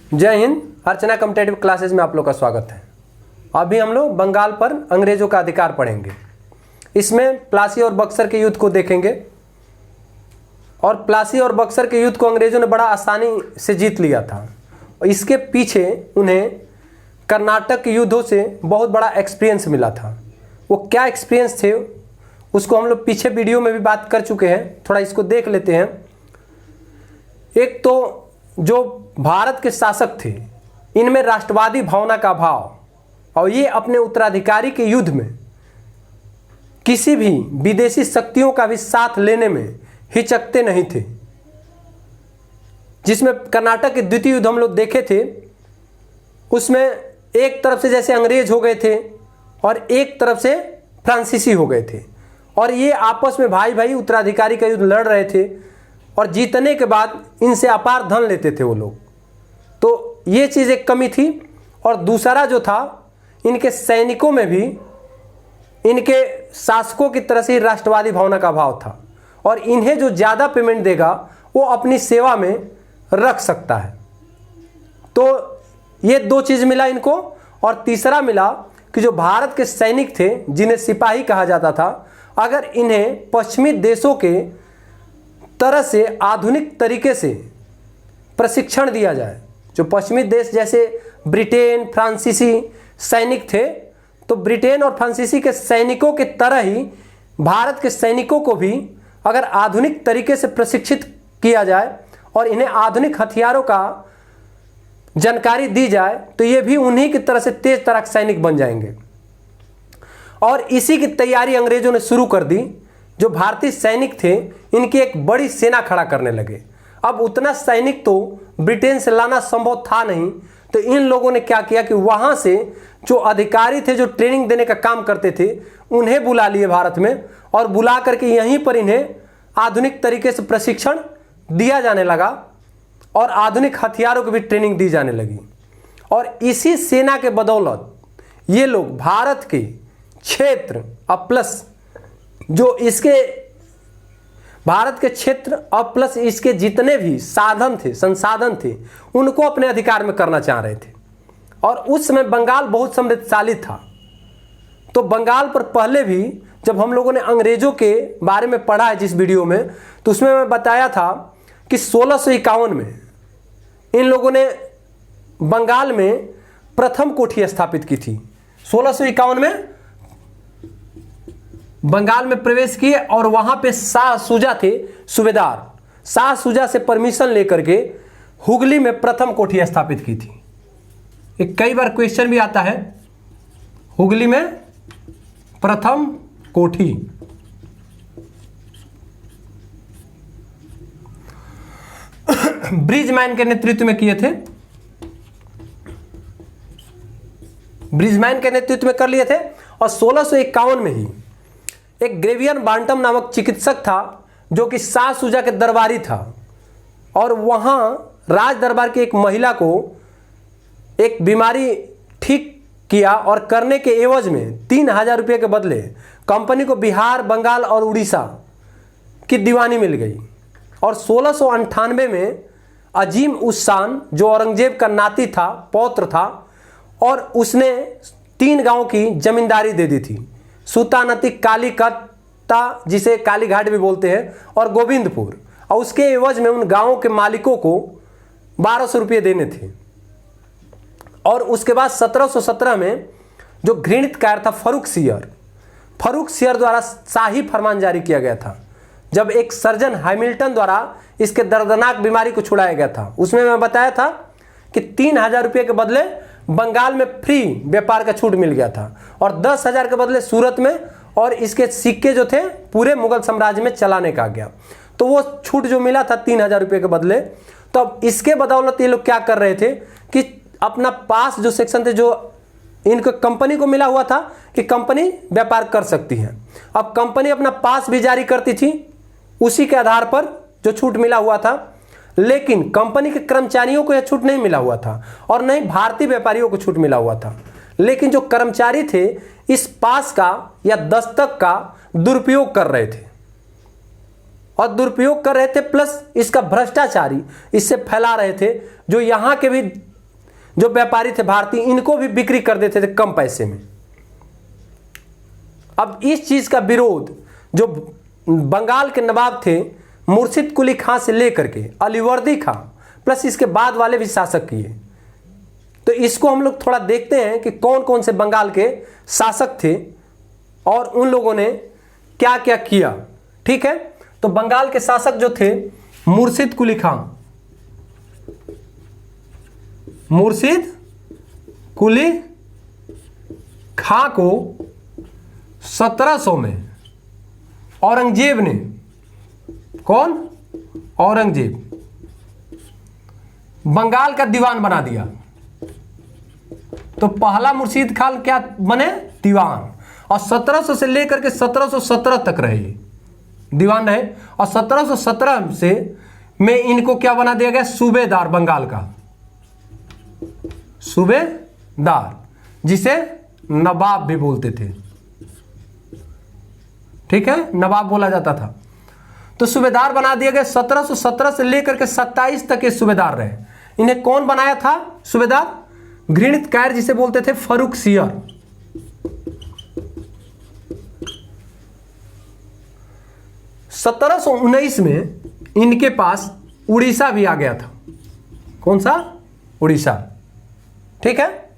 जय हिंद। अर्चना competitive classes में आप लोग का स्वागत है। अभी हम लोग बंगाल पर अंग्रेजों का अधिकार पढ़ेंगे। इसमें प्लासी और बक्सर के युद्ध को देखेंगे और प्लासी और बक्सर के युद्ध को अंग्रेजों ने बड़ा आसानी से जीत लिया था। और इसके पीछे उन्हें कर्नाटक के युद्धों से बहुत बड़ा एक्सपीरियंस मिला था। वो क्या एक्सपीरियंस थे उसको हम लोग पीछे वीडियो में भी बात कर चुके हैं, थोड़ा इसको देख लेते हैं। एक तो जो भारत के शासक थे इनमें राष्ट्रवादी भावना का अभाव और ये अपने उत्तराधिकारी के युद्ध में किसी भी विदेशी शक्तियों का भी साथ लेने में हिचकते नहीं थे। जिसमें कर्नाटक के द्वितीय युद्ध हम लोग देखे थे, उसमें एक तरफ से जैसे अंग्रेज हो गए थे और एक तरफ से फ्रांसीसी हो गए थे और ये आपस में भाई भाई उत्तराधिकारी का युद्ध लड़ रहे थे और जीतने के बाद इनसे अपार धन लेते थे वो लोग। तो ये चीज़ एक कमी थी। और दूसरा जो था, इनके सैनिकों में भी इनके शासकों की तरह से ही राष्ट्रवादी भावना का अभाव था और इन्हें जो ज़्यादा पेमेंट देगा वो अपनी सेवा में रख सकता है। तो ये दो चीज़ मिला इनको। और तीसरा मिला कि जो भारत के सैनिक थे जिन्हें सिपाही कहा जाता था, अगर इन्हें पश्चिमी देशों के तरह से आधुनिक तरीके से प्रशिक्षण दिया जाए, जो पश्चिमी देश जैसे ब्रिटेन फ्रांसीसी सैनिक थे, तो ब्रिटेन और फ्रांसीसी के सैनिकों के तरह ही भारत के सैनिकों को भी अगर आधुनिक तरीके से प्रशिक्षित किया जाए और इन्हें आधुनिक हथियारों का जानकारी दी जाए तो ये भी उन्हीं की तरह से तेज तर्राक सैनिक बन जाएंगे। और इसी की तैयारी अंग्रेजों ने शुरू कर दी। जो भारतीय सैनिक थे इनकी एक बड़ी सेना खड़ा करने लगे। अब उतना सैनिक तो ब्रिटेन से लाना संभव था नहीं, तो इन लोगों ने क्या किया कि वहाँ से जो अधिकारी थे जो ट्रेनिंग देने का काम करते थे उन्हें बुला लिए भारत में और बुला करके यहीं पर इन्हें आधुनिक तरीके से प्रशिक्षण दिया जाने लगा और आधुनिक हथियारों की भी ट्रेनिंग दी जाने लगी। और इसी सेना के बदौलत ये लोग भारत के क्षेत्र प्लस जो इसके भारत के क्षेत्र और प्लस इसके जितने भी साधन थे संसाधन थे उनको अपने अधिकार में करना चाह रहे थे। और उस समय बंगाल बहुत समृद्धशाली था। तो बंगाल पर पहले भी जब हम लोगों ने अंग्रेजों के बारे में पढ़ा है जिस वीडियो में, तो उसमें मैं बताया था कि 1651 में इन लोगों ने बंगाल में प्रथम कोठी स्थापित की थी। 1651 में बंगाल में प्रवेश किए और वहां पे शाह शुजा थे सूबेदार। शाह शुजा से परमिशन लेकर के हुगली में प्रथम कोठी स्थापित की थी। एक कई बार क्वेश्चन भी आता है, हुगली में प्रथम कोठी। ब्रिजमैन के नेतृत्व में किए थे, ब्रिजमैन के नेतृत्व में कर लिए थे। और 1651 में ही एक ग्रेवियन बांटम नामक चिकित्सक था जो कि शाह शुजा के दरबारी था और वहाँ राज दरबार की एक महिला को एक बीमारी ठीक किया और करने के एवज में 3000 रुपये के बदले कंपनी को बिहार बंगाल और उड़ीसा की दीवानी मिल गई। और 1698 में अजीम उस शान जो औरंगजेब का नाती था पौत्र था और उसने 3 गांव की जमींदारी दे दी थी, सुतानती कालीकता जिसे कालीघाट भी बोलते हैं और गोविंदपुर। और उसके एवज में उन गांवों के मालिकों को 1200 रुपये देने थे। और उसके बाद 1717 में जो घृणित कार था फर्रुख सियर द्वारा शाही फरमान जारी किया गया था, जब एक सर्जन हैमिल्टन द्वारा इसके दर्दनाक बीमारी को छुड़ाया गया था। उसमें मैं बताया था कि 3000 रुपये के बदले बंगाल में फ्री व्यापार का छूट मिल गया था और 10,000 के बदले सूरत में, और इसके सिक्के जो थे पूरे मुगल साम्राज्य में चलाने का गया। तो वो छूट जो मिला था 3000 रुपये के बदले, तो अब इसके बदौलत ये लोग क्या कर रहे थे कि अपना पास जो सेक्शन थे जो इनको कंपनी को मिला हुआ था कि कंपनी व्यापार कर सकती है, अब कंपनी अपना पास भी जारी करती थी उसी के आधार पर जो छूट मिला हुआ था। लेकिन कंपनी के कर्मचारियों को यह छूट नहीं मिला हुआ था और नहीं भारतीय व्यापारियों को छूट मिला हुआ था। लेकिन जो कर्मचारी थे इस पास का या दस्तक का दुरुपयोग कर रहे थे और दुरुपयोग कर रहे थे, प्लस इसका भ्रष्टाचारी इससे फैला रहे थे, जो यहाँ के भी जो व्यापारी थे भारतीय, इनको भी बिक्री कर देते थे कम पैसे में। अब इस चीज का विरोध जो बंगाल के नवाब थे मुर्शिद कुली खां से लेकर के अलीवर्दी खां प्लस इसके बाद वाले भी शासक किए। तो इसको हम लोग थोड़ा देखते हैं कि कौन कौन से बंगाल के शासक थे और उन लोगों ने क्या क्या किया। ठीक है, तो बंगाल के शासक जो थे मुर्शिद कुली खां, मुर्शिद कुली खां को 1700 में औरंगजेब ने, कौन, औरंगजेब, बंगाल का दीवान बना दिया। तो पहला मुर्शिद खान क्या बने, दीवान, और 1700 से लेकर के 1717 तक रहे दीवान रहे, और 1717 से में इनको क्या बना दिया गया, सूबेदार, बंगाल का सूबेदार, जिसे नवाब भी बोलते थे। ठीक है, नवाब बोला जाता था। तो सूबेदार बना दिया गया। 1717 से लेकर के 27 तक ये सूबेदार रहे। इन्हें कौन बनाया था सूबेदार, घृणित कायर जिसे बोलते थे फर्रुखसियर। 1719 में इनके पास उड़ीसा भी आ गया था। कौन सा, उड़ीसा। ठीक है,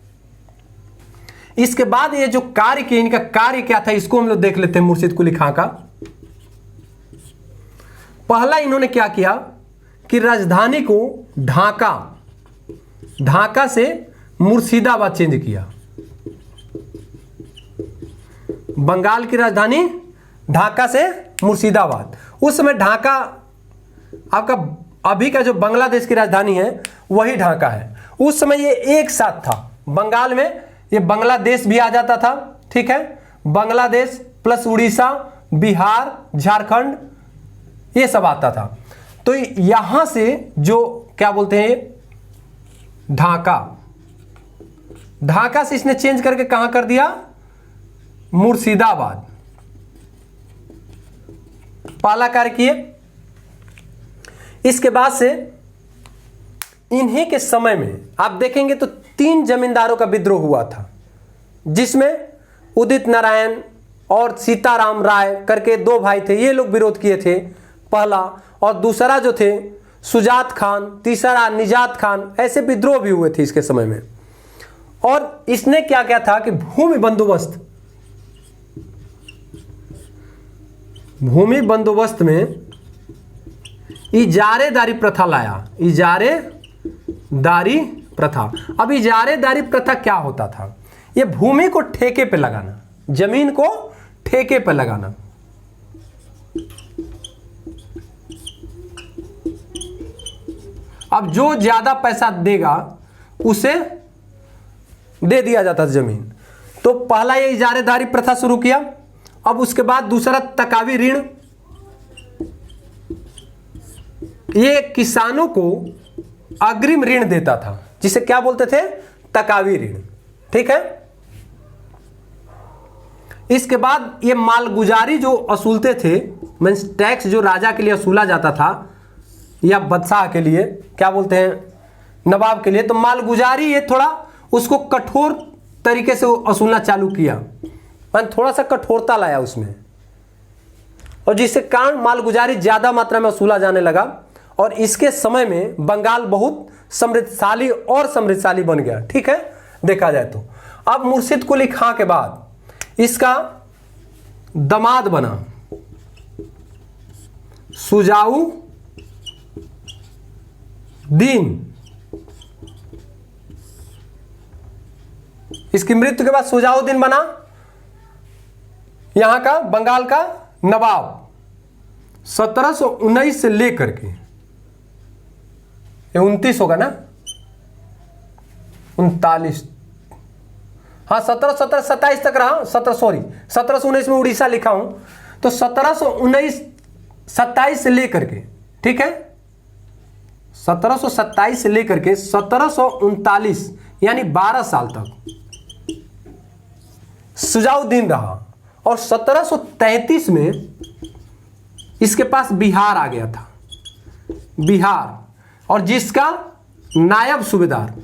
इसके बाद ये जो कार्य किया, इनका कार्य क्या था इसको हम लोग देख लेते हैं मुर्शिद कुली खां का। पहला इन्होंने क्या किया कि राजधानी को ढाका से मुर्शिदाबाद चेंज किया। बंगाल की राजधानी ढाका से मुर्शिदाबाद। उस समय ढाका आपका अभी का जो बांग्लादेश की राजधानी है वही ढाका है। उस समय ये एक साथ था। बंगाल में ये बांग्लादेश भी आ जाता था। ठीक है, बांग्लादेश प्लस उड़ीसा, बिहार, झारखंड, ये सब आता था। तो यहां से जो क्या बोलते हैं ढाका से इसने चेंज करके कहां कर दिया, मुर्शिदाबाद। पहला कार्य किए। इसके बाद से इन्हीं के समय में आप देखेंगे तो 3 जमींदारों का विद्रोह हुआ था, जिसमें उदित नारायण और सीताराम राय करके 2 भाई थे। ये लोग विरोध किए थे पहला, और दूसरा जो थे सुजात खान, तीसरा निजात खान। ऐसे विद्रोह भी हुए थे इसके समय में। और इसने क्या क्या था कि भूमि बंदोबस्त में इजारेदारी प्रथा लाया। इजारेदारी प्रथा। अब इजारेदारी प्रथा क्या होता था, यह भूमि को ठेके पे लगाना, जमीन को ठेके पे लगाना। अब जो ज्यादा पैसा देगा उसे दे दिया जाता था जमीन। तो पहला ये इजारेदारी प्रथा शुरू किया। अब उसके बाद दूसरा तकावी ऋण। ये किसानों को अग्रिम ऋण देता था, जिसे क्या बोलते थे, तकावी ऋण। ठीक है, इसके बाद ये मालगुजारी जो असूलते थे, मीन्स टैक्स जो राजा के लिए असूला जाता था या बादशाह के लिए, क्या बोलते हैं, नवाब के लिए। तो मालगुजारी ये थोड़ा उसको कठोर तरीके से असूलना चालू किया, थोड़ा सा कठोरता लाया उसमें, और जिससे कारण मालगुजारी ज्यादा मात्रा में वसूला जाने लगा। और इसके समय में बंगाल बहुत समृद्धशाली बन गया। ठीक है, देखा जाए तो। अब मुर्शिद कुली खां के बाद इसका दामाद बना सुजाउद्दीन। इसकी मृत्यु के बाद सुजाउद्दीन बना यहां का बंगाल का नवाब। 1719 से लेकर के 29 होगा ना, 39, हाँ 1727 तक रहा। 1719 में उड़ीसा लिखा हूं, तो 1727 से लेकर के, ठीक है, 1727 से लेकर के 1739 यानी 12 साल तक सुजाउद्दीन रहा। और 1733 में इसके पास बिहार आ गया था, बिहार, और जिसका नायब सूबेदार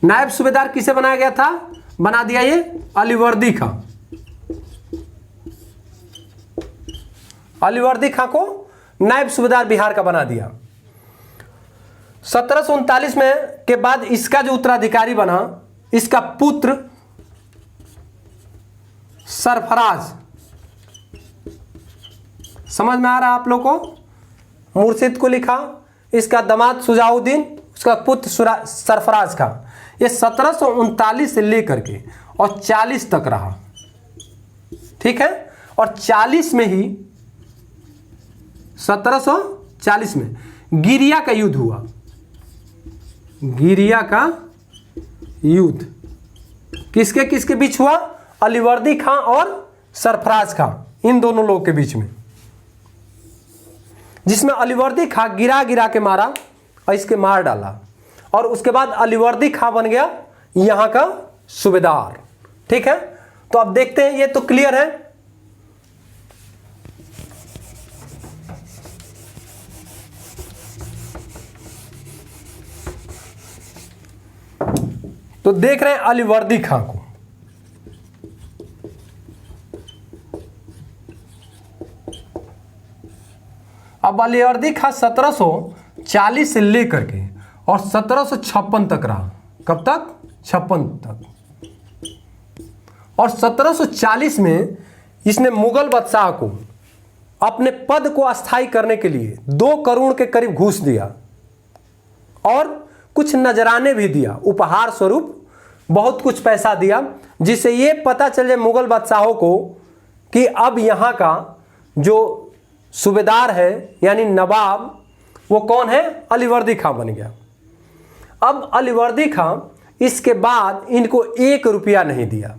नायब सूबेदार किसे बनाया गया था? बना दिया ये अलीवर्दी खां। अलीवर्दी खां को नायब सूबेदार बिहार का बना दिया। 1739 में के बाद इसका जो उत्तराधिकारी बना, इसका पुत्र सरफराज, समझ में आ रहा है आप लोग को? मुर्शिद को लिखा, इसका दामाद सुजाउद्दीन, उसका पुत्र सरफराज खां। ये 1739 से लेकर के और 40 तक रहा, ठीक है। और 40 में ही 1740 में गिरिया का युद्ध हुआ। गिरिया का युद्ध किसके किसके बीच हुआ? अलीवर्दी खां और सरफराज खां, इन दोनों लोगों के बीच में, जिसमें अलीवर्दी खां गिरा गिरा के मारा और इसके मार डाला, और उसके बाद अलीवर्दी खां बन गया यहां का सूबेदार, ठीक है। तो अब देखते हैं, ये तो क्लियर है। तो देख रहे हैं अलीवर्दी खां को। अब अलीवर्दी खां 1740 से लेकर के और 1756 तक रहा। कब तक? 56 तक। और 1740 में इसने मुगल बादशाह को अपने पद को अस्थायी करने के लिए 2 करोड़ के करीब घूस दिया और कुछ नजराने भी दिया, उपहार स्वरूप बहुत कुछ पैसा दिया, जिससे ये पता चले मुगल बादशाहों को कि अब यहाँ का जो सूबेदार है यानी नवाब, वो कौन है? अलीवर्दी खां बन गया। अब अलीवर्दी खां इसके बाद इनको 1 रुपया नहीं दिया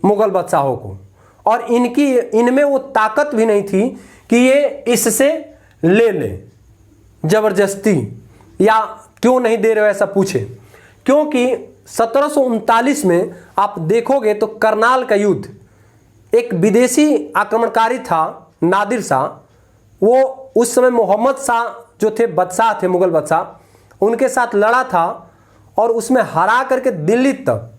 मुगल बादशाहों को, और इनमें वो ताकत भी नहीं थी कि ये इससे ले ले जबरदस्ती, या क्यों नहीं दे रहे हो ऐसा पूछे, क्योंकि 1739 में आप देखोगे तो करनाल का युद्ध, एक विदेशी आक्रमणकारी था नादिर शाह, वो उस समय मोहम्मद शाह जो थे बादशाह थे, मुगल बादशाह, उनके साथ लड़ा था और उसमें हरा करके दिल्ली तक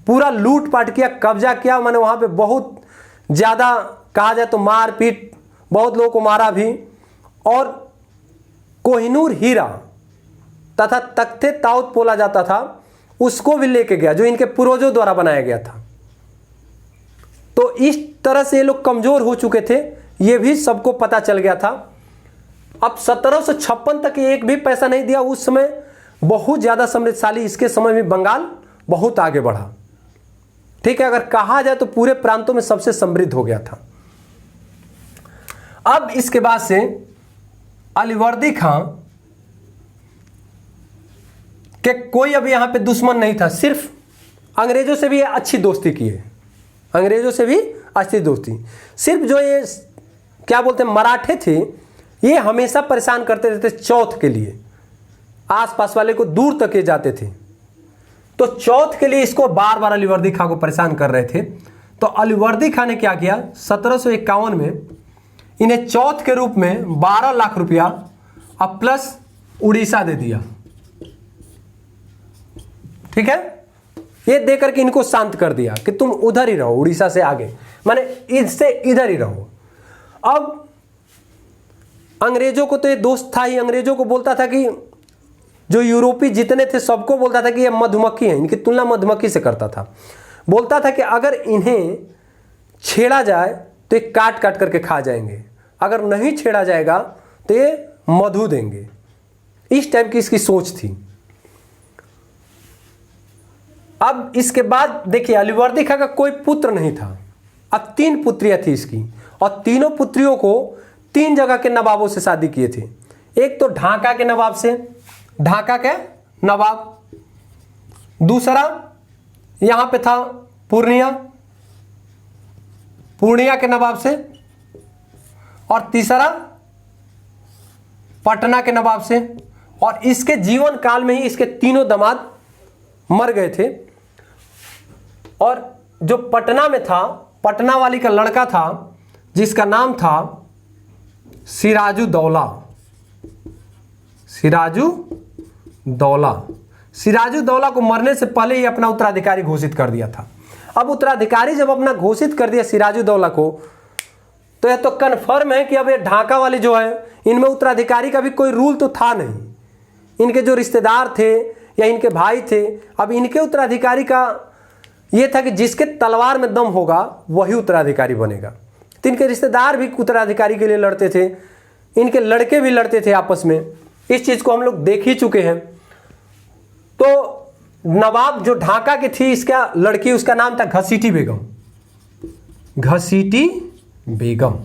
पूरा लूटपाट किया, कब्जा किया। मैंने वहाँ पे बहुत ज़्यादा कहा जाए तो मार पीट, बहुत लोगों को मारा भी, और कोहिनूर हीरा तथा तख्ते ताउत बोला जाता था, उसको भी लेके गया जो इनके पूर्वजों द्वारा बनाया गया था। तो इस तरह से ये लोग कमजोर हो चुके थे, ये भी सबको पता चल गया था। अब 1756 तक एक भी पैसा नहीं दिया। उस समय बहुत ज़्यादा समृद्धशाली, इसके समय में बंगाल बहुत आगे बढ़ा, ठीक है। अगर कहा जाए तो पूरे प्रांतों में सबसे समृद्ध हो गया था। अब इसके बाद से अलीवर्दी खां के कोई अब यहां पे दुश्मन नहीं था, सिर्फ अंग्रेजों से भी अच्छी दोस्ती की है, अंग्रेजों से भी अच्छी दोस्ती। सिर्फ जो ये क्या बोलते हैं मराठे थे, ये हमेशा परेशान करते रहते चौथ के लिए, आसपास वाले को दूर तक ये जाते थे, तो चौथ के लिए इसको बार बार अलीवर्दी खां को परेशान कर रहे थे। तो अलीवर्दी खां ने क्या किया, 1751 में इन्हें चौथ के रूप में 12 लाख रुपया अब प्लस उड़ीसा दे दिया, ठीक है। ये देकर के इनको शांत कर दिया कि तुम उधर ही रहो, उड़ीसा से आगे, माने इससे इधर ही रहो। अब अंग्रेजों को तो ये दोस्त था ही, अंग्रेजों को बोलता था कि जो यूरोपीय जितने थे सबको बोलता था कि ये मधुमक्खी है, इनकी तुलना मधुमक्खी से करता था। बोलता था कि अगर इन्हें छेड़ा जाए तो ये काट काट करके खा जाएंगे, अगर नहीं छेड़ा जाएगा तो ये मधु देंगे। इस टाइप की इसकी सोच थी। अब इसके बाद देखिए अलीवर्दी खां का कोई पुत्र नहीं था, अब 3 पुत्रियां थी इसकी, और तीनों पुत्रियों को 3 जगह के नवाबों से शादी किए थे। एक तो ढाका के नवाब से, ढाका के नवाब, दूसरा यहां पे था पूर्णिया, पूर्णिया के नवाब से, और तीसरा पटना के नवाब से। और इसके जीवन काल में ही इसके तीनों दामाद मर गए थे। और जो पटना में था, पटना वाली का लड़का था जिसका नाम था सिराजुद्दौला, सिराजुद्दौला। सिराजुद्दौला को मरने से पहले ही अपना उत्तराधिकारी घोषित कर दिया था। अब उत्तराधिकारी जब अपना घोषित कर दिया सिराजुद्दौला को, तो यह तो कन्फर्म है कि अब ये ढाका वाले जो है इनमें उत्तराधिकारी का भी कोई रूल तो था नहीं। इनके जो रिश्तेदार थे या इनके भाई थे, अब इनके उत्तराधिकारी का ये था कि जिसके तलवार में दम होगा वही उत्तराधिकारी बनेगा। तो इनके रिश्तेदार भी उत्तराधिकारी के लिए लड़ते थे, इनके लड़के भी लड़ते थे आपस में। इस चीज़ को हम लोग देख ही चुके हैं। तो नवाब जो ढाका की थी, इसका लड़की, उसका नाम था घसीटी बेगम। घसीटी बेगम।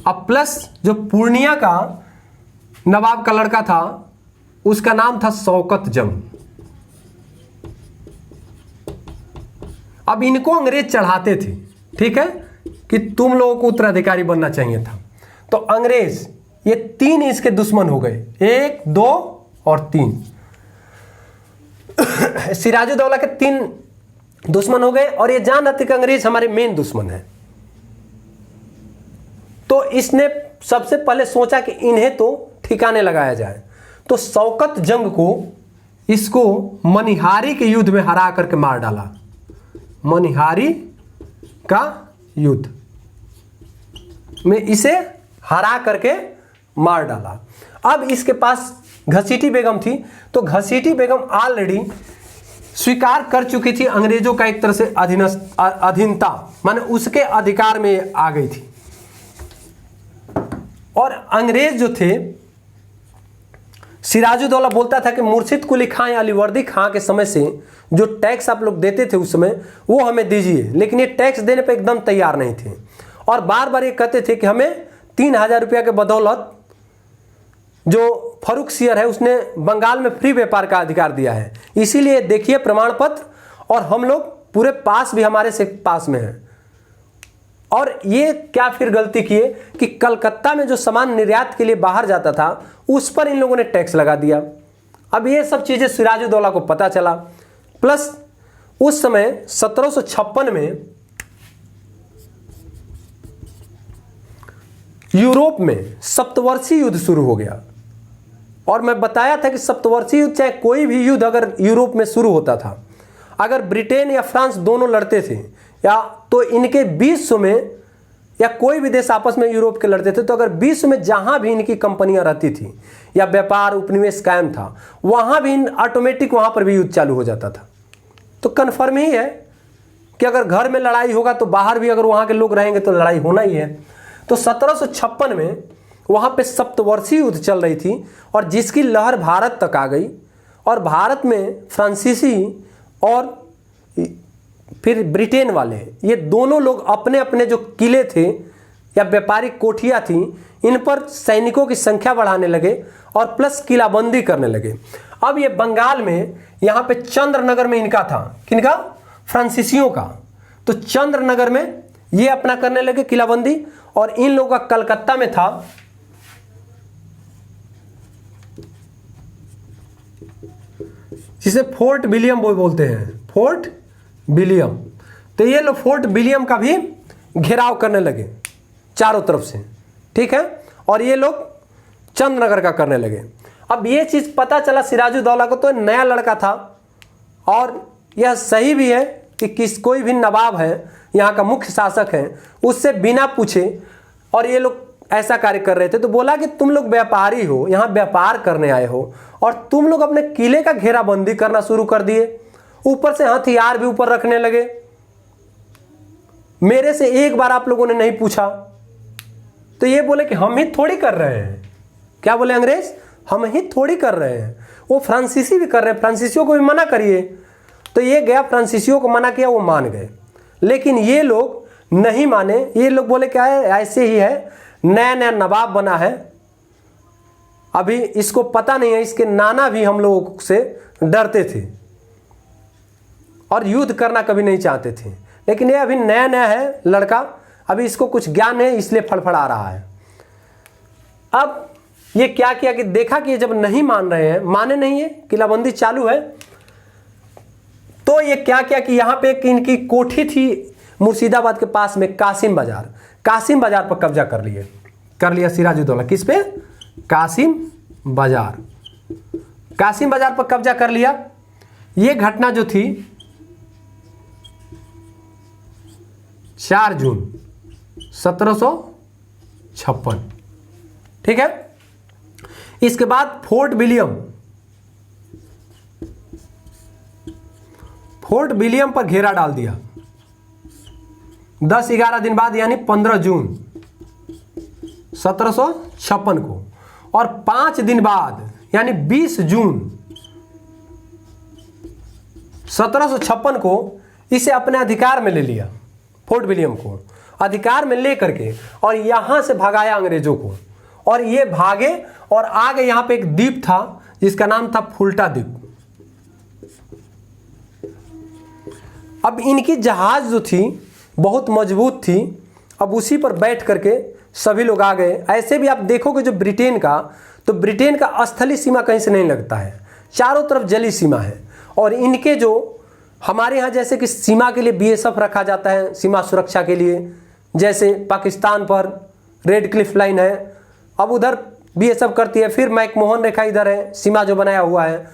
अब प्लस जो पूर्णिया का नवाब का लड़का था, उसका नाम था शौकत जंग। अब इनको अंग्रेज चढ़ाते थे, ठीक है, कि तुम लोगों को उत्तराधिकारी बनना चाहिए था। तो अंग्रेज ये 3 इसके दुश्मन हो गए, 1, 2 और 3। सिराजुद्दौला के 3 दुश्मन हो गए और ये जान रहे थे कि अंग्रेज हमारे मेन दुश्मन है। तो इसने सबसे पहले सोचा कि इन्हें तो ठिकाने लगाया जाए। तो शौकत जंग को इसको मनिहारी के युद्ध में हरा करके मार डाला। मनिहारी का युद्ध में इसे हरा करके मार डाला। अब इसके पास घसीटी बेगम थी, तो घसीटी बेगम ऑलरेडी स्वीकार कर चुकी थी अंग्रेजों का एक तरह से अधीनता, माने उसके अधिकार में आ गई थी। और अंग्रेज जो थे, सिराजुद्दौला बोलता था कि मुर्शिद कुली खां या अलीवर्दी खां के समय से जो टैक्स आप लोग देते थे उस समय, वो हमें दीजिए। लेकिन ये टैक्स देने पे एकदम तैयार नहीं थे और बार बार ये कहते थे कि हमें 3000 रुपया के बदौलत जो फर्रुख सियर है उसने बंगाल में फ्री व्यापार का अधिकार दिया है, इसीलिए देखिए प्रमाण पत्र, और हम लोग पूरे पास भी हमारे से पास में है। और ये क्या फिर गलती किए कि कलकत्ता में जो सामान निर्यात के लिए बाहर जाता था उस पर इन लोगों ने टैक्स लगा दिया। अब ये सब चीज़ें सिराजुद्दौला को पता चला। प्लस उस समय 1756 में यूरोप में सप्तवर्षीय युद्ध शुरू हो गया। और मैं बताया था कि सप्तवर्षीय युद्ध, चाहे कोई भी युद्ध अगर यूरोप में शुरू होता था, अगर ब्रिटेन या फ्रांस दोनों लड़ते थे, या तो इनके विश्व में, या कोई भी देश आपस में यूरोप के लड़ते थे, तो अगर विश्व में जहां भी इनकी कंपनियां रहती थी या व्यापार उपनिवेश कायम था, वहां भी ऑटोमेटिक वहां पर भी युद्ध चालू हो जाता था। तो कन्फर्म ही है कि अगर घर में लड़ाई होगा तो बाहर भी अगर वहां के लोग रहेंगे तो लड़ाई होना ही है। तो 1756 में वहां पे सप्तवर्षीय युद्ध चल रही थी और जिसकी लहर भारत तक आ गई। और भारत में फ्रांसीसी और फिर ब्रिटेन वाले, ये दोनों लोग अपने अपने जो किले थे या व्यापारिक कोठियाँ थी, इन पर सैनिकों की संख्या बढ़ाने लगे और प्लस किलाबंदी करने लगे। अब ये बंगाल में यहाँ पे चंद्रनगर में इनका था, किनका? फ्रांसीसियों का। तो चंद्रनगर में ये अपना करने लगे किलाबंदी, और इन लोगों का कलकत्ता में था जिसे फोर्ट विलियम बोलते हैं, फोर्ट विलियम। तो ये लोग फोर्ट विलियम का भी घेराव करने लगे चारों तरफ से, ठीक है। और ये लोग चंद्रनगर का करने लगे। अब ये चीज़ पता चला सिराजुद्दौला को, तो नया लड़का था और यह सही भी है कि कोई भी नवाब है, यहाँ का मुख्य शासक है, उससे बिना पूछे और ये लोग ऐसा कार्य कर रहे थे। तो बोला कि तुम लोग व्यापारी हो, यहाँ व्यापार करने आए हो और तुम लोग अपने किले का घेराबंदी करना शुरू कर दिए, ऊपर से हथियार भी ऊपर रखने लगे। मेरे से एक बार आप लोगों ने नहीं पूछा। तो ये बोले कि हम ही थोड़ी कर रहे हैं। क्या बोले अंग्रेज? हम ही थोड़ी कर रहे हैं, वो फ्रांसीसी भी कर रहे हैं, फ्रांसीसियों को भी मना करिए। तो ये गया, फ्रांसीसियों को मना किया, वो मान गए। लेकिन ये लोग नहीं माने। ये लोग बोले क्या है, ऐसे ही है, नया नया नवाब बना है, अभी इसको पता नहीं है, इसके नाना भी हम लोगों से डरते थे और युद्ध करना कभी नहीं चाहते थे। लेकिन ये अभी नया नया है लड़का, अभी इसको कुछ ज्ञान है, इसलिए फड़फड़ा रहा है। अब ये क्या किया कि देखा कि जब नहीं मान रहे हैं, माने नहीं है, किलाबंदी चालू है, तो ये क्या किया कि यहाँ पे एक इनकी कोठी थी मुर्शिदाबाद के पास में, कासिम बाजार। कासिम बाजार पर कब्जा कर लिया सिराजुद्दौला। किस पे? कासिम बाजार। कासिम बाजार पर कब्जा कर लिया। ये घटना जो थी 4 जून 1756, ठीक है। इसके बाद फोर्ट विलियम पर घेरा डाल दिया 10-11 दिन बाद, यानी 15 जून 1756 को, और 5 दिन बाद यानी 20 जून 1756 को इसे अपने अधिकार में ले लिया। फोर्ट विलियम को अधिकार में ले करके और यहां से भगाया अंग्रेजों को, और ये भागे और आगे यहां पे एक द्वीप था जिसका नाम था फुल्टा द्वीप। अब इनकी जहाज जो थी बहुत मजबूत थी, अब उसी पर बैठ करके सभी लोग आ गए। ऐसे भी आप देखोगे जो ब्रिटेन का, तो ब्रिटेन का स्थलीय सीमा कहीं से नहीं लगता है, चारों तरफ जली सीमा है। और इनके जो हमारे यहाँ जैसे कि सीमा के लिए बीएसएफ रखा जाता है सीमा सुरक्षा के लिए, जैसे पाकिस्तान पर रेड क्लिफ लाइन है, अब उधर बीएसएफ करती है। फिर मैकमोहन रेखा इधर है, सीमा जो बनाया हुआ है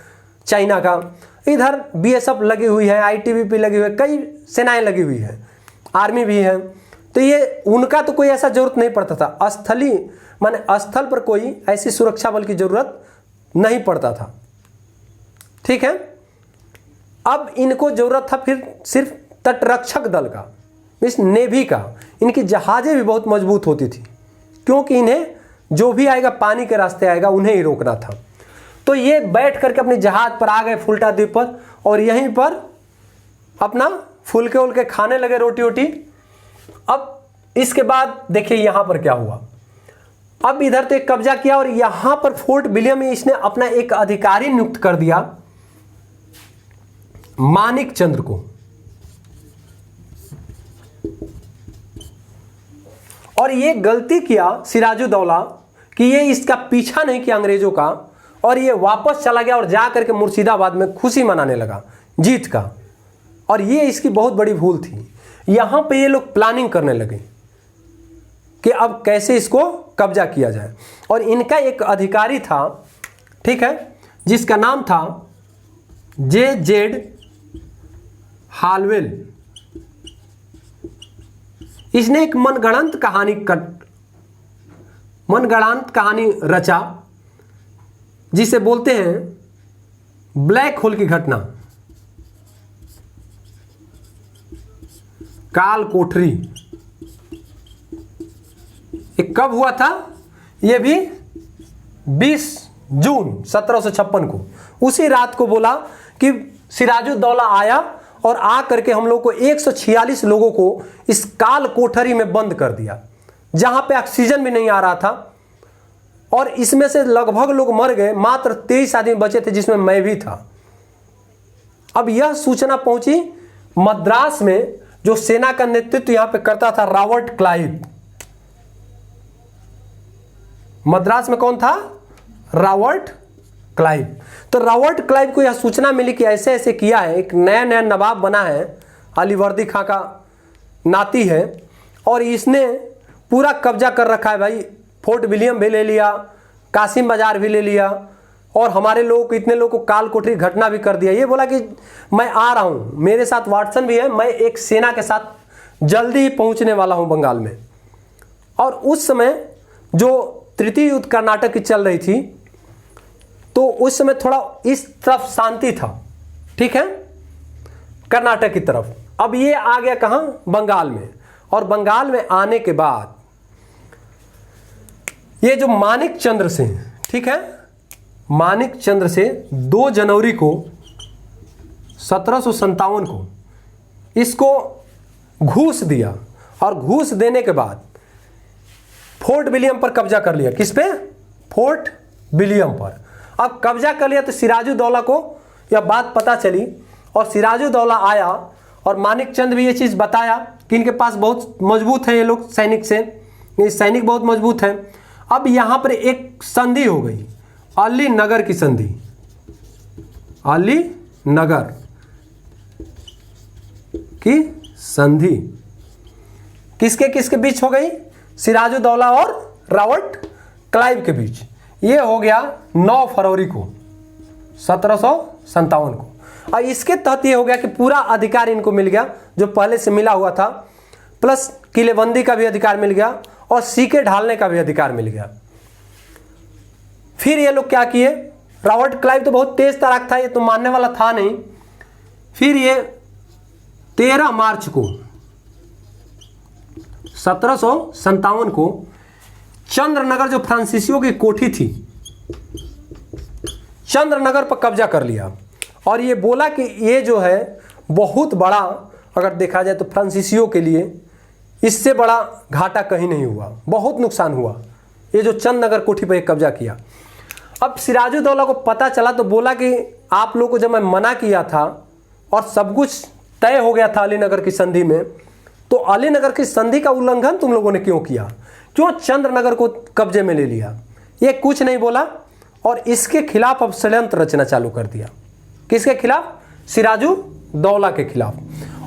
चाइना का, इधर बीएसएफ लगी हुई है, आईटीबीपी लगी हुई है, कई सेनाएं लगी हुई है, आर्मी भी है। तो ये उनका तो कोई ऐसा जरूरत नहीं पड़ता था, स्थलीय माने स्थल पर कोई ऐसी सुरक्षा बल की जरूरत नहीं पड़ता था, ठीक है। अब इनको जरूरत था फिर सिर्फ तटरक्षक दल का, इस नेवी का। इनकी जहाजें भी बहुत मजबूत होती थी, क्योंकि इन्हें जो भी आएगा पानी के रास्ते आएगा उन्हें ही रोकना था। तो ये बैठ करके अपने जहाज पर आ गए फुल्टा द्वीप पर, और यहीं पर अपना फुलके उलके खाने लगे, रोटी वोटी। अब इसके बाद देखिए यहां पर क्या हुआ। अब इधर तो एक कब्जा किया, और यहां पर फोर्ट विलियम में इसने अपना एक अधिकारी नियुक्त कर दिया, मानिक चंद्र को। और ये गलती किया सिराजुद्दौला कि ये इसका पीछा नहीं किया अंग्रेजों का, और ये वापस चला गया और जा करके मुर्शिदाबाद में खुशी मनाने लगा जीत का। और ये इसकी बहुत बड़ी भूल थी। यहां पे ये लोग प्लानिंग करने लगे कि अब कैसे इसको कब्जा किया जाए। और इनका एक अधिकारी था, ठीक है, जिसका नाम था J.Z. हालवेल। इसने एक मनगढ़ंत कहानी रचा, जिसे बोलते हैं ब्लैक होल की घटना, काल कोठरी। ये कब हुआ था? ये भी 20 जून 1756 को। उसी रात को बोला कि सिराजुद्दौला आया और आ करके हम लोग को 146 लोगों को इस काल कोठरी में बंद कर दिया, जहां पे ऑक्सीजन भी नहीं आ रहा था। और इसमें से लगभग लोग मर गए, मात्र 23 आदमी बचे थे, जिसमें मैं भी था। अब यह सूचना पहुंची मद्रास में, जो सेना का नेतृत्व यहां पे करता था रॉबर्ट क्लाइव। मद्रास में कौन था? Robert Clive. तो रॉबर्ट क्लाइव को यह सूचना मिली कि ऐसे ऐसे किया है, एक नया नया नवाब बना है, अलीवर्दी खां का नाती है, और इसने पूरा कब्जा कर रखा है भाई। फोर्ट विलियम भी ले लिया, कासिम बाजार भी ले लिया, और हमारे लोगों को, इतने लोगों को काल कोठरी घटना भी कर दिया। ये बोला कि मैं आ रहा हूं, मेरे साथ वाटसन भी है, मैं एक सेना के साथ जल्दी ही पहुंचने वाला हूं बंगाल में। और उस समय जो तृतीय युद्ध कर्नाटक की चल रही थी, तो उस समय थोड़ा इस तरफ शांति था, ठीक है, कर्नाटक की तरफ। अब ये आ गया कहां? बंगाल में। और बंगाल में आने के बाद ये जो मानिक चंद्र से, ठीक है, मानिक चंद्र से 2 जनवरी को 1757 को इसको घूस दिया, और घूस देने के बाद फोर्ट विलियम पर कब्जा कर लिया। किस पे? फोर्ट विलियम पर। अब कब्जा कर लिया तो सिराजुद्दौला को यह बात पता चली, और सिराजुद्दौला आया, और मानिक चंद भी ये चीज़ बताया कि इनके पास बहुत मजबूत है ये लोग, सैनिक से, ये सैनिक बहुत मजबूत है। अब यहाँ पर एक संधि हो गई, अली नगर की संधि। अली नगर की संधि किसके किसके बीच हो गई? सिराजुद्दौला और रॉबर्ट क्लाइव के बीच। ये हो गया 9 फरवरी को, 1757 को। और इसके तहत ये हो गया कि पूरा अधिकार इनको मिल गया जो पहले से मिला हुआ था, प्लस किलेबंदी का भी अधिकार मिल गया और सिक्के ढालने का भी अधिकार मिल गया। फिर ये लोग क्या किए, रॉबर्ट क्लाइव तो बहुत तेज तराक था, ये तो मानने वाला था नहीं। फिर ये 13 मार्च को 1757 को चंद्रनगर, जो फ्रांसीसियों की कोठी थी, चंद्रनगर पर कब्जा कर लिया और ये बोला कि ये जो है बहुत बड़ा, अगर देखा जाए तो फ्रांसीसियों के लिए इससे बड़ा घाटा कहीं नहीं हुआ, बहुत नुकसान हुआ ये जो चंद्रनगर कोठी पर कब्जा किया। अब सिराजुद्दौला को पता चला तो बोला कि आप लोगों को जब मैं मना किया था और सब कुछ तय हो गया था अलीनगर की संधि में, तो अलीनगर की संधि का उल्लंघन तुम लोगों ने क्यों किया, क्यों चंद्रनगर को कब्जे में ले लिया। ये कुछ नहीं बोला और इसके खिलाफ अब षड्यंत्र रचना चालू कर दिया। किसके खिलाफ? सिराजुद्दौला के खिलाफ।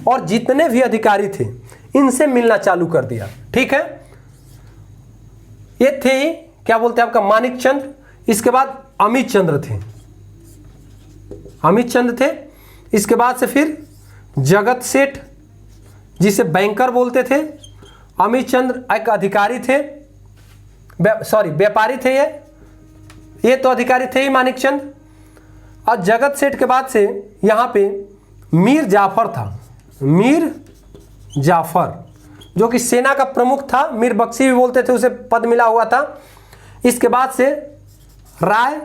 और जितने भी अधिकारी थे इनसे मिलना चालू कर दिया। ठीक है, ये थे क्या बोलते हैं आपका मानिक चंद्र, इसके बाद अमित चंद्र थे, अमित चंद्र थे। इसके बाद से फिर जगत सेठ, जिसे बैंकर बोलते थे। अमित चंद्र एक अधिकारी थे, व्यापारी थे। ये तो अधिकारी थे ही मानिक चंद। और जगत सेठ के बाद से यहाँ पे मीर जाफर था, मीर जाफर जो कि सेना का प्रमुख था, मीर बख्शी भी बोलते थे, उसे पद मिला हुआ था। इसके बाद से राय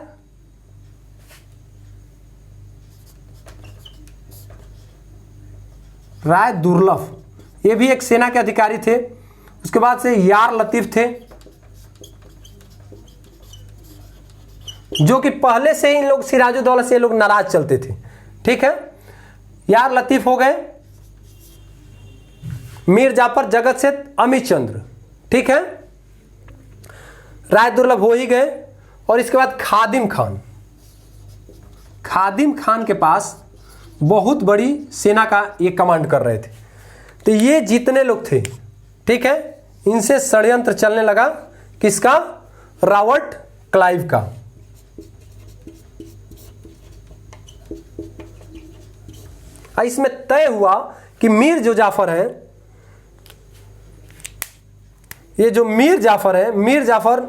दुर्लभ, ये भी एक सेना के अधिकारी थे। उसके बाद से यार लतीफ थे, जो कि पहले से ही इन लोग सिराजुद्दौला से लोग नाराज चलते थे। ठीक है, यार लतीफ हो गए, मीर जाफर, जगत सेठ, अमित चंद्र। ठीक है, राय दुर्लभ हो ही गए। और इसके बाद खादिम खान, खादिम खान के पास बहुत बड़ी सेना का ये कमांड कर रहे थे। तो ये जितने लोग थे, ठीक है, इनसे षड्यंत्र चलने लगा। किसका? रॉबर्ट क्लाइव का। इसमें तय हुआ कि मीर जो जाफर है, ये जो मीर जाफर है, मीर जाफर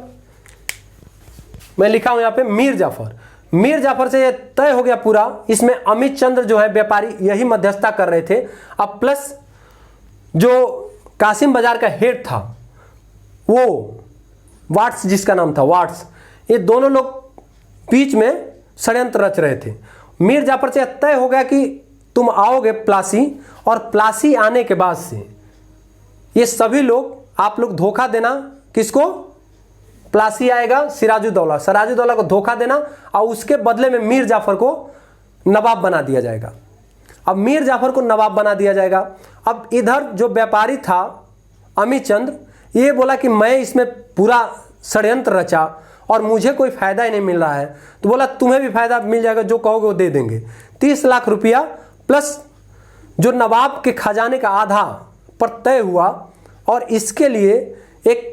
मैं लिखा हूं यहां पे मीर जाफर, मीर जाफर से ये तय हो गया पूरा। इसमें अमित चंद्र जो है व्यापारी, यही मध्यस्थता कर रहे थे। अब प्लस जो कासिम बाजार का हेड था वो वाट्स, जिसका नाम था वाट्स, ये दोनों लोग बीच में षड्यंत्र रच रहे थे। मीर जाफर से तय हो गया कि तुम आओगे प्लासी, और प्लासी आने के बाद से ये सभी लोग, आप लोग धोखा देना। किसको? प्लासी आएगा सिराजुद्दौला, सिराजुद्दौला को धोखा देना और उसके बदले में मीर जाफर को नवाब बना दिया जाएगा। अब मीर जाफर को नवाब बना दिया जाएगा। अब इधर जो व्यापारी था अमित चंद्र, ये बोला कि मैं इसमें पूरा षड्यंत्र रचा और मुझे कोई फायदा ही नहीं मिल रहा है। तो बोला तुम्हें भी फायदा मिल जाएगा, जो कहोगे वो दे देंगे। 30 लाख रुपया प्लस जो नवाब के खजाने का आधा पर तय हुआ। और इसके लिए एक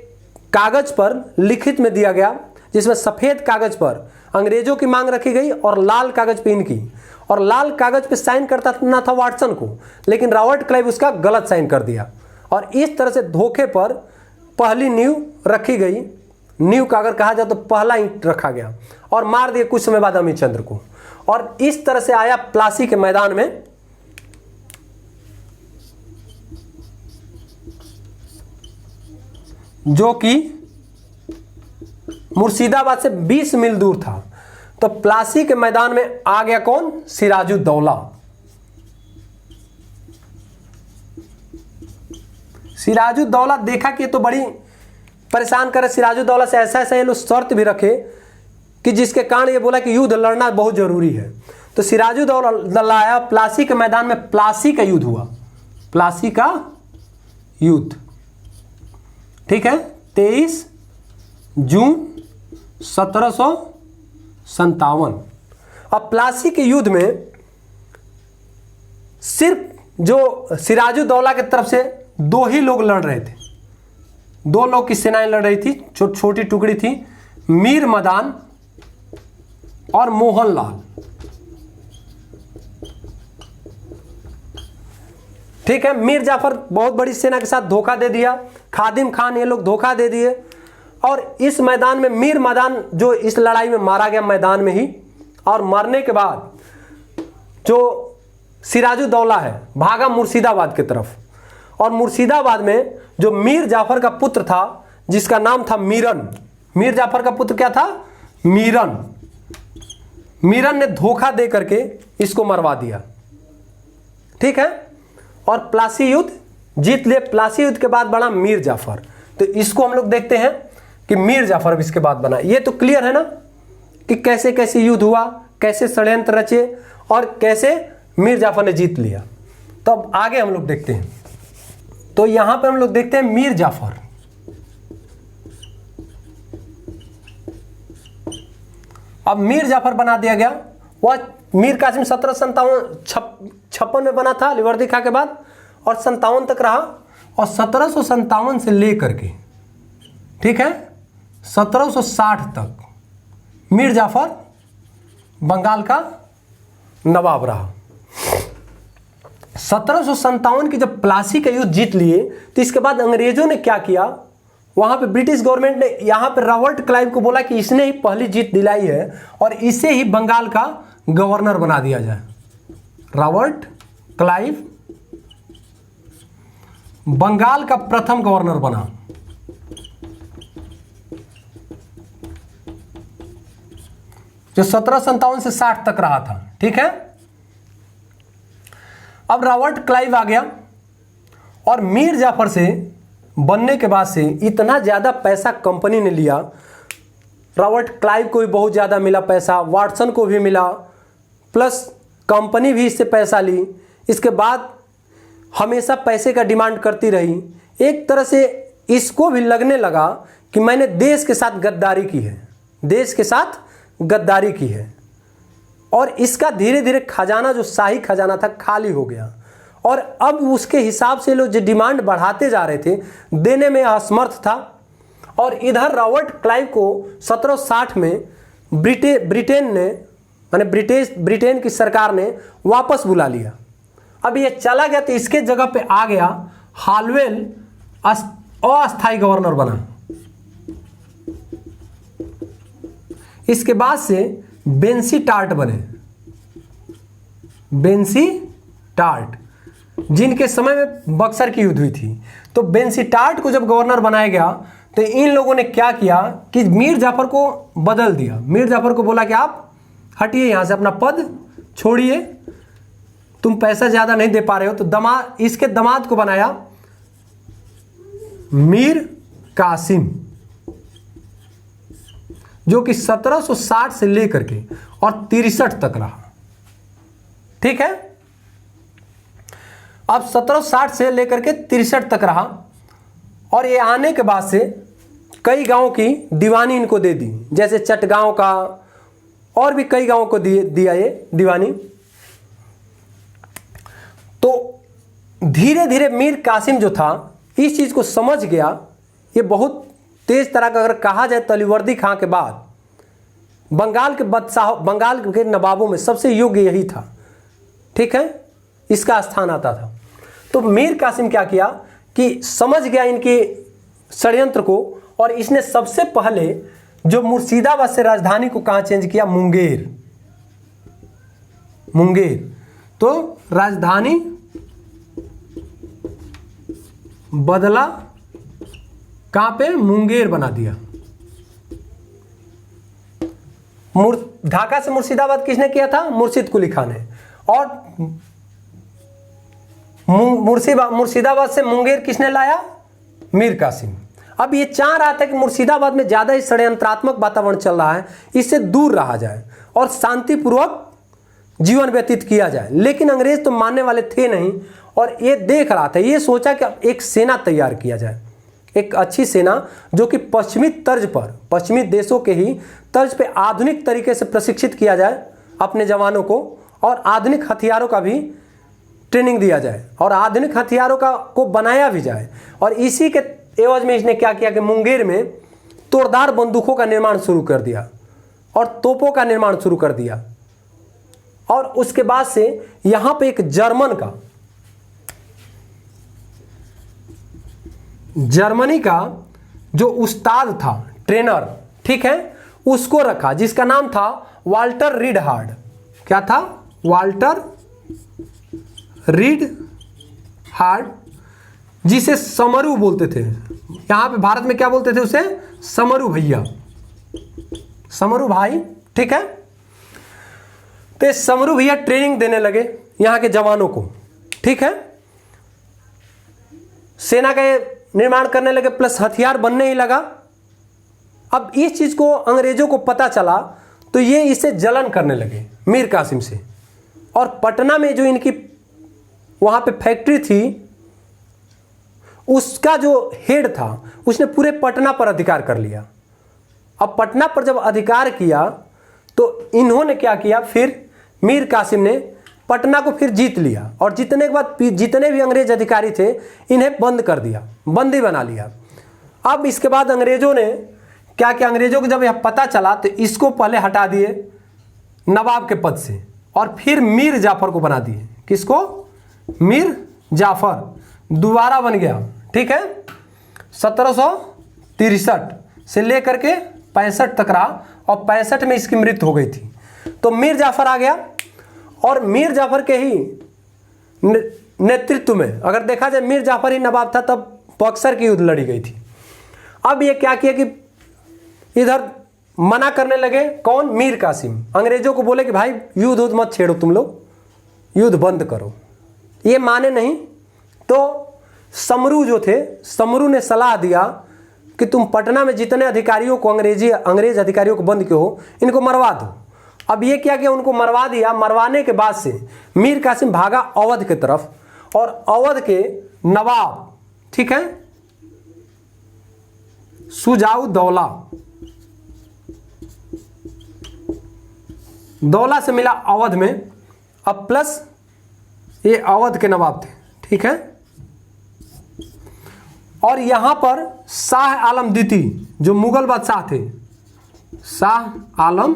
कागज पर लिखित में दिया गया, जिसमें सफेद कागज पर अंग्रेजों की मांग रखी गई और लाल कागज पे इनकी। और लाल कागज पे साइन करता ना था वाटसन को, लेकिन रॉबर्ट क्लाइव उसका गलत साइन कर दिया। और इस तरह से धोखे पर पहली नींव रखी गई। नींव का अगर कहा जाए तो पहला ईंट रखा गया और मार दिए कुछ समय बाद अमित चंद्र को। और इस तरह से आया प्लासी के मैदान में, जो कि मुर्शिदाबाद से 20 मील दूर था। तो प्लासी के मैदान में आ गया कौन? सिराजुद्दौला। सिराजुद्दौला देखा कि ये तो बड़ी परेशान करे। सिराजुद्दौला से ऐसा ऐसा ये लोग शर्त भी रखे कि जिसके कारण ये बोला कि युद्ध लड़ना बहुत जरूरी है। तो सिराजुद्दौला आया प्लासी के मैदान में, प्लासी का युद्ध हुआ, प्लासी का युद्ध। ठीक है, 23 जून 1757। अब प्लासी के युद्ध में सिर्फ जो सिराजुद्दौला की तरफ से 2 ही लोग लड़ रहे थे, 2 लोग की सेनाएं लड़ रही थी, छोटी टुकड़ी थी। मीर मदान और मोहनलाल। ठीक है, मीर जाफर बहुत बड़ी सेना के साथ धोखा दे दिया, खादिम खान ये लोग धोखा दे दिए, और इस मैदान में मीर मैदान जो इस लड़ाई में मारा गया मैदान में ही, और मरने के बाद जो सिराजुद्दौला है भागा मुर्शिदाबाद की तरफ, और मुर्शिदाबाद में जो मीर जाफर का पुत्र था जिसका नाम था मीरन, मीर जाफर का पुत्र क्या था? मीरन। मीरन ने धोखा दे करके इसको मरवा दिया। ठीक है, और प्लासी युद्ध जीत लिए। प्लासी युद्ध के बाद बना मीर जाफर। तो इसको हम लोग देखते हैं कि मीर जाफर अब इसके बाद बना। ये तो क्लियर है ना कि कैसे कैसे युद्ध हुआ, कैसे षड्यंत्र रचे और कैसे मीर जाफर ने जीत लिया। तो अब आगे हम लोग देखते हैं। तो यहां पर हम लोग देखते हैं मीर जाफर। अब मीर जाफर बना दिया गया। वह मीर कासिम 1756 में बना था अलीवर्दी खां के बाद, और 57 तक रहा, और 1757 से लेकर के, ठीक है, 1760 तक मीर जाफर बंगाल का नवाब रहा। 1757 की जब प्लासी का युद्ध जीत लिए तो इसके बाद अंग्रेजों ने क्या किया, वहां पे ब्रिटिश गवर्नमेंट ने यहां पे रॉबर्ट क्लाइव को बोला कि इसने ही पहली जीत दिलाई है और इसे ही बंगाल का गवर्नर बना दिया जाए। रॉबर्ट क्लाइव बंगाल का प्रथम गवर्नर बना। जो 1757 से 60 तक रहा था। ठीक है, अब रॉबर्ट क्लाइव आ गया, और मीर जाफर से बनने के बाद से इतना ज़्यादा पैसा कंपनी ने लिया, रॉबर्ट क्लाइव को भी बहुत ज़्यादा मिला पैसा, वाटसन को भी मिला, प्लस कंपनी भी इससे पैसा ली। इसके बाद हमेशा पैसे का डिमांड करती रही। एक तरह से इसको भी लगने लगा कि मैंने देश के साथ गद्दारी की है, देश के साथ गद्दारी की है, और इसका धीरे धीरे खजाना जो शाही खजाना था खाली हो गया, और अब उसके हिसाब से लोग जो डिमांड बढ़ाते जा रहे थे देने में असमर्थ था। और इधर रॉबर्ट क्लाइव को 1760 में ब्रिटेन ने माने ब्रिटेन की सरकार ने वापस बुला लिया। अब ये चला गया तो इसके जगह पे आ गया हालवेल, अस्थायी गवर्नर बना। इसके बाद से बेंसी टार्ट बने, बेंसी टार्ट, जिनके समय में बक्सर की युद्ध हुई थी। तो बेंसी टार्ट को जब गवर्नर बनाया गया तो इन लोगों ने क्या किया कि मीर जाफर को बदल दिया। मीर जाफर को बोला कि आप हटिए यहाँ से, अपना पद छोड़िए, तुम पैसा ज़्यादा नहीं दे पा रहे हो। तो इसके दामाद को बनाया मीर कासिम, जो कि 1760 से लेकर के और 63 तक रहा। ठीक है, अब 1760 से लेकर के 63 तक रहा, और ये आने के बाद से कई गांवों की दीवानी इनको दे दी, जैसे चटगांव का, और भी कई गांवों को दिया ये दीवानी। तो धीरे धीरे मीर कासिम जो था इस चीज को समझ गया। ये बहुत तेज तरह का अगर कहा जाए तो अलीवर्दी खां के बाद बंगाल के बादशाह, बंगाल के नवाबों में सबसे योग्य यही था। ठीक है, इसका स्थान आता था। तो मीर कासिम क्या किया कि समझ गया इनके षड्यंत्र को, और इसने सबसे पहले जो मुर्शिदाबाद से राजधानी को कहां चेंज किया, मुंगेर। मुंगेर, तो राजधानी बदला कहां पे, मुंगेर बना दिया। ढाका से मुर्शिदाबाद किसने किया था, मुर्शिद कुली खान ने, और मुर्शिदाबाद से मुंगेर किसने लाया, मीर कासिम। अब ये चाह रहा था कि मुर्शिदाबाद में ज्यादा ही षड्यंत्रात्मक वातावरण चल रहा है, इससे दूर रहा जाए और शांतिपूर्वक जीवन व्यतीत किया जाए। लेकिन अंग्रेज तो मानने वाले थे नहीं, और ये देख रहा था, ये सोचा कि अब एक सेना तैयार किया जाए, एक अच्छी सेना जो कि पश्चिमी तर्ज पर, पश्चिमी देशों के ही तर्ज पे आधुनिक तरीके से प्रशिक्षित किया जाए अपने जवानों को, और आधुनिक हथियारों का भी ट्रेनिंग दिया जाए, और आधुनिक हथियारों को बनाया भी जाए। और इसी के एवज में इसने क्या किया कि मुंगेर में तोड़दार बंदूकों का निर्माण शुरू कर दिया। और तोपों का निर्माण शुरू कर दिया। और उसके बाद से यहां पे एक जर्मनी का जो उस्ताद था, ट्रेनर, ठीक है, उसको रखा, जिसका नाम था वाल्टर रीडहार्ड। क्या था? वाल्टर रीडहार्ड, जिसे समरू बोलते थे। यहां पे भारत में क्या बोलते थे उसे? समरू भैया, समरू भाई, ठीक है। तो समरू भैया ट्रेनिंग देने लगे यहां के जवानों को, ठीक है। सेना का निर्माण करने लगे, प्लस हथियार बनने ही लगा। अब इस चीज को अंग्रेजों को पता चला तो ये इसे जलन करने लगे मीर कासिम से। और पटना में जो इनकी वहां पे फैक्ट्री थी, उसका जो हेड था उसने पूरे पटना पर अधिकार कर लिया। अब पटना पर जब अधिकार किया तो इन्होंने क्या किया, फिर मीर कासिम ने पटना को फिर जीत लिया। और जीतने के बाद जितने भी अंग्रेज अधिकारी थे इन्हें बंद कर दिया, बंदी बना लिया। अब इसके बाद अंग्रेजों ने क्या किया, अंग्रेजों को जब यह पता चला तो इसको पहले हटा दिए नवाब के पद से और फिर मीर जाफर को बना दिए। किसको? मीर जाफर दोबारा बन गया, ठीक है। 1763 से लेकर के 65 तक रहा और 65 में इसकी मृत्यु हो गई थी। तो मीर जाफर आ गया और मीर जाफर के ही नेतृत्व में, अगर देखा जाए मीर जाफर ही नवाब था तब बक्सर की युद्ध लड़ी गई थी। अब ये क्या किया कि इधर मना करने लगे, कौन? मीर कासिम। अंग्रेजों को बोले कि भाई युद्ध मत छेड़ो, तुम लोग युद्ध बंद करो। ये माने नहीं। तो समरू जो थे, समरू ने सलाह दिया कि तुम पटना में जितने अधिकारियों को अंग्रेज अधिकारियों को बंद किए हो इनको मरवा दो। अब ये क्या किया, उनको मरवा दिया। मरवाने के बाद से मीर कासिम भागा अवध की तरफ और अवध के नवाब, ठीक है, शुजाउद्दौला से मिला अवध में। अब प्लस ये अवध के नवाब थे, ठीक है। और यहां पर शाह आलम द्वितीय जो मुगल बादशाह थे, शाह आलम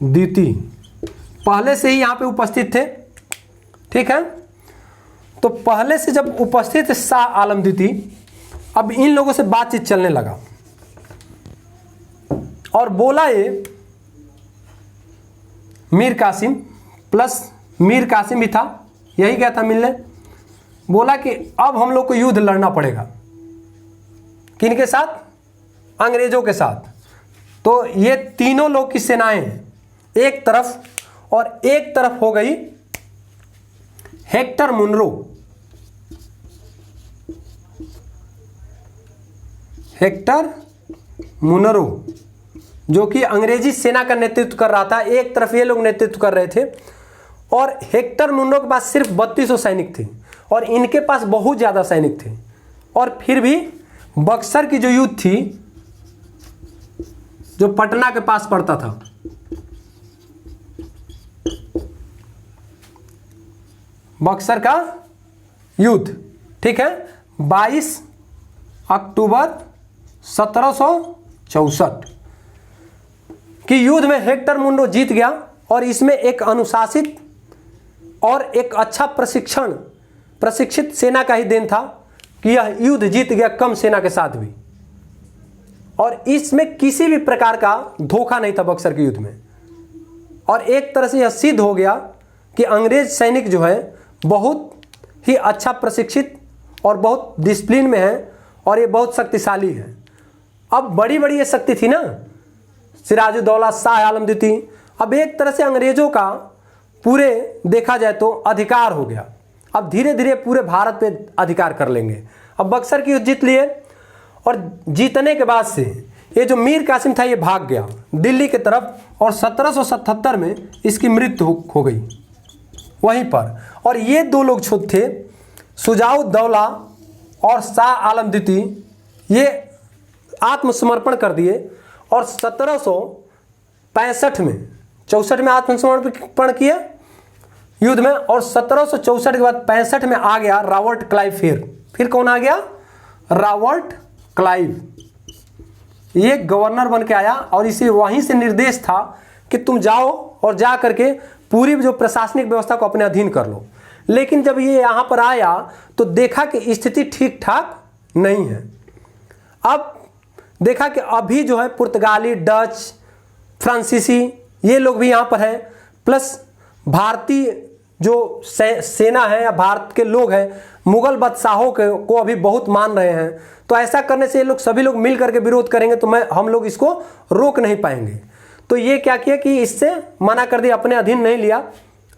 द्वितीय पहले से ही यहां पे उपस्थित थे, ठीक है। तो पहले से जब उपस्थित थे शाह आलम द्वितीय, अब इन लोगों से बातचीत चलने लगा और बोला ये मीर कासिम, प्लस मीर कासिम भी था, यही गया था मिलने। बोला कि अब हम लोग को युद्ध लड़ना पड़ेगा। किनके साथ? अंग्रेजों के साथ। तो ये तीनों लोग की सेनाएं एक तरफ, और एक तरफ हो गई हेक्टर मुनरो। हेक्टर मुनरो जो कि अंग्रेजी सेना का नेतृत्व कर रहा था, एक तरफ ये लोग नेतृत्व कर रहे थे। और हेक्टर मुनरो के पास सिर्फ 3200 सैनिक थे और इनके पास बहुत ज़्यादा सैनिक थे। और फिर भी बक्सर की जो युद्ध थी, जो पटना के पास पड़ता था, बक्सर का युद्ध, ठीक है, 22 अक्टूबर 1764 की युद्ध में हेक्टर मुनरो जीत गया। और इसमें एक अनुशासित और एक अच्छा प्रशिक्षित सेना का ही देन था कि यह युद्ध जीत गया कम सेना के साथ भी। और इसमें किसी भी प्रकार का धोखा नहीं था बक्सर के युद्ध में। और एक तरह से यह सिद्ध हो गया कि अंग्रेज सैनिक जो है बहुत ही अच्छा प्रशिक्षित और बहुत डिसिप्लिन में है और ये बहुत शक्तिशाली है। अब बड़ी बड़ी ये शक्ति थी ना, सिराजुद्दौला, शाह आलम द्वितीय। अब एक तरह से अंग्रेजों का पूरे देखा जाए तो अधिकार हो गया। अब धीरे धीरे पूरे भारत पे अधिकार कर लेंगे। अब बक्सर की युद्ध जीत लिए और जीतने के बाद से ये जो मीर कासिम था ये भाग गया दिल्ली की तरफ और 1777 में इसकी मृत्यु हो गई वहीं पर। और ये दो लोग जो थे, शुजाउद्दौला और शाह आलम द्वितीय, ये आत्मसमर्पण कर दिए और 1765 में 64 में आत्मसमर्पण किया युद्ध में। और 1764 के बाद 65 में आ गया रॉबर्ट क्लाइव। फिर कौन आ गया? Robert Clive. ये गवर्नर बन के आया और इसे वहीं से निर्देश था कि तुम जाओ और जा करके पूरी जो प्रशासनिक व्यवस्था को अपने अधीन कर लो। लेकिन जब ये यहाँ पर आया तो देखा कि स्थिति ठीक ठाक नहीं है। अब देखा कि अभी जो है पुर्तगाली, डच, फ्रांसीसी ये लोग भी यहाँ पर हैं, प्लस भारतीय जो सेना है या भारत के लोग हैं मुगल बादशाहों को अभी बहुत मान रहे हैं। तो ऐसा करने से ये लोग सभी लोग मिल करके विरोध करेंगे तो हम लोग इसको रोक नहीं पाएंगे। तो ये क्या किया कि इससे मना कर दिया, अपने अधीन नहीं लिया,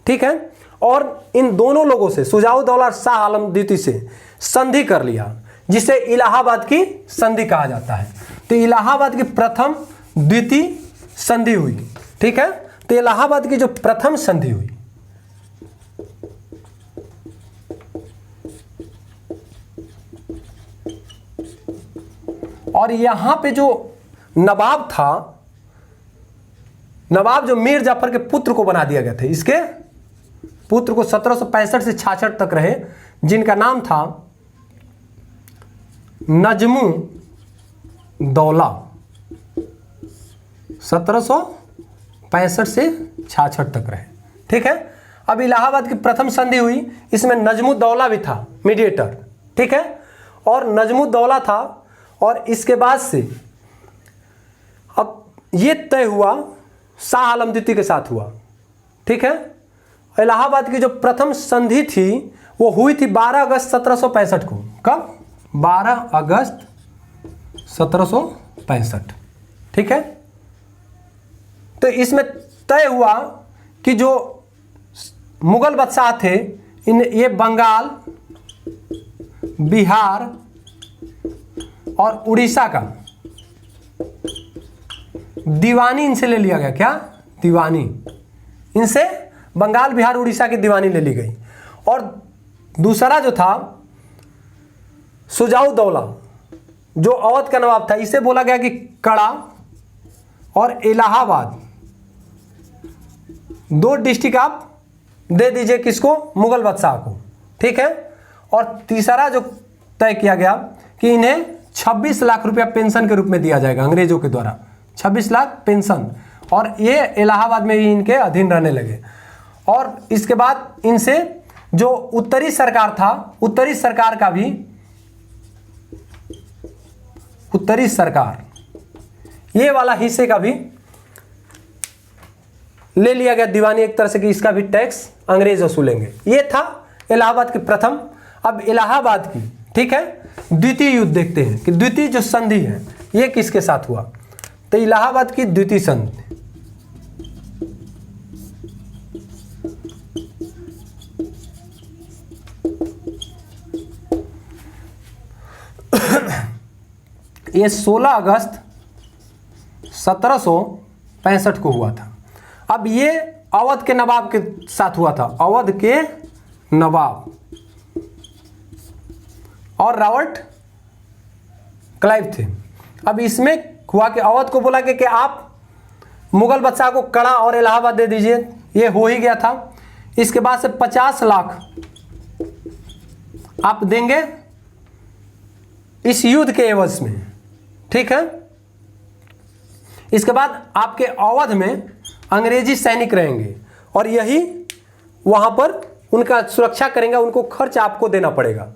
ठीक है। और इन दोनों लोगों से सुजाउद्दौला और शाह आलम द्वितीय से संधि कर लिया, जिसे इलाहाबाद की संधि कहा जाता है। तो इलाहाबाद की प्रथम द्वितीय संधि हुई, ठीक है। तो इलाहाबाद की जो प्रथम संधि हुई, और यहां पे जो नवाब था, नवाब जो मीर जाफर के पुत्र को बना दिया गया था, इसके पुत्र को 1765 से 66 तक रहे, जिनका नाम था नजमू दौला। 1765 से 66 तक रहे, ठीक है। अब इलाहाबाद की प्रथम संधि हुई, इसमें नजमू दौला भी था मीडिएटर, ठीक है। और नजमू दौला था, और इसके बाद से अब ये तय हुआ शाह आलम द्वितीय के साथ हुआ, ठीक है। इलाहाबाद की जो प्रथम संधि थी वो हुई थी 12 अगस्त 1765 को। कब? 12 अगस्त 1765, ठीक है। तो इसमें तय हुआ कि जो मुगल बादशाह थे ये बंगाल, बिहार और उड़ीसा का दीवानी इनसे ले लिया गया। क्या? दीवानी। इनसे बंगाल, बिहार, उड़ीसा की दीवानी ले ली गई। और दूसरा जो था सुजाउद्दौला, जो अवध का नवाब था, इसे बोला गया कि कड़ा और इलाहाबाद 2 डिस्ट्रिक्ट आप दे दीजिए, किसको? मुगल बादशाह को, ठीक है। और तीसरा जो तय किया गया कि इन्हें 26 लाख रुपया पेंशन के रूप में दिया जाएगा अंग्रेजों के द्वारा, 26 लाख पेंशन, और ये इलाहाबाद में ही इनके अधीन रहने लगे। और इसके बाद इनसे जो उत्तरी सरकार था, उत्तरी सरकार का भी, उत्तरी सरकार ये वाला हिस्से का भी ले लिया गया दीवानी, एक तरह से कि इसका भी टैक्स अंग्रेज वसूलेंगे। ये था इलाहाबाद की प्रथम। अब इलाहाबाद की, ठीक है, द्वितीय युद्ध देखते हैं कि द्वितीय जो संधि है ये किसके साथ हुआ। तो इलाहाबाद की द्वितीय संधि ये 16 अगस्त 1765 को हुआ था। अब ये अवध के नवाब के साथ हुआ था, अवध के नवाब और रॉबर्ट क्लाइव थे। अब इसमें हुआ कि अवध को बोला कि आप मुगल बादशाह को कड़ा और इलाहाबाद दे दीजिए, ये हो ही गया था। इसके बाद से 50 लाख आप देंगे इस युद्ध के एवज में, ठीक है। इसके बाद आपके अवध में अंग्रेजी सैनिक रहेंगे और यही वहां पर उनका सुरक्षा करेंगे, उनको खर्च आपको देना पड़ेगा।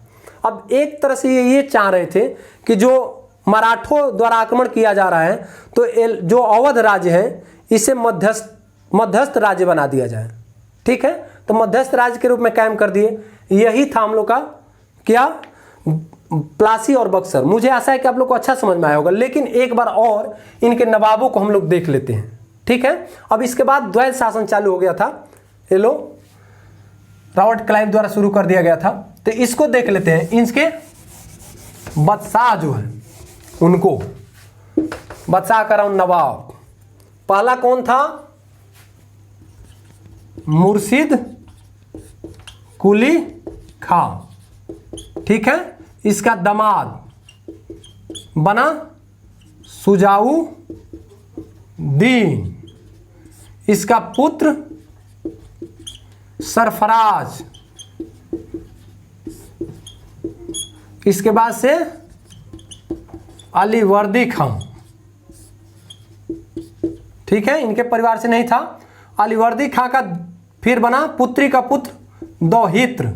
अब एक तरह से ये चाह रहे थे कि जो मराठों द्वारा आक्रमण किया जा रहा है तो जो अवध राज्य है इसे मध्यस्थ राज्य बना दिया जाए, ठीक है। तो मध्यस्थ राज्य के रूप में कायम कर दिए। यही था हम लोग का क्या, प्लासी और बक्सर। मुझे आशा है कि आप लोग को अच्छा समझ में आया होगा, लेकिन एक बार और इनके नवाबों को हम लोग देख लेते हैं, ठीक है। अब इसके बाद द्वैध शासन चालू हो गया था, ये लो रॉबर्ट क्लाइव द्वारा शुरू कर दिया गया था। तो इसको देख लेते हैं, इनके बादशाह जो है उनको, बादशाह का नाम नवाब। पहला कौन था? मुर्शिद कुली खां, ठीक है। इसका दामाद बना सुजाउद्दीन, इसका पुत्र सरफराज, इसके बाद से अलीवर्दी खां, ठीक है, इनके परिवार से नहीं था। अलीवर्दी खां का फिर बना पुत्री का पुत्र दौहित्र,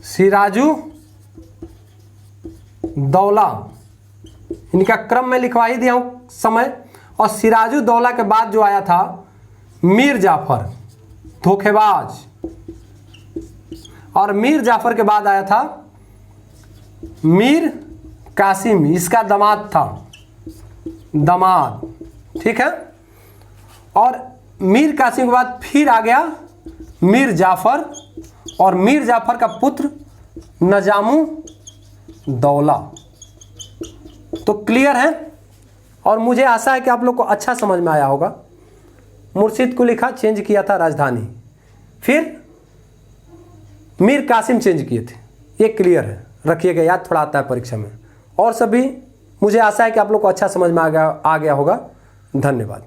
सिराजू दौला, इनका क्रम में लिखवा ही दिया हूं समय। और सिराजू दौला के बाद जो आया था मीर जाफर धोखेबाज, और मीर जाफर के बाद आया था मीर कासिम, इसका दामाद था, दामाद, ठीक है। और मीर कासिम के बाद फिर आ गया मीर जाफर, और मीर जाफर का पुत्र नजामू दौला। तो क्लियर है, और मुझे आशा है कि आप लोग को अच्छा समझ में आया होगा। मुर्शिद कुली खां चेंज किया था राजधानी, फिर मीर कासिम चेंज किए थे, ये क्लियर है, रखिएगा याद, थोड़ा आता है परीक्षा में। और सभी मुझे आशा है कि आप लोग को अच्छा समझ में आ गया होगा। धन्यवाद।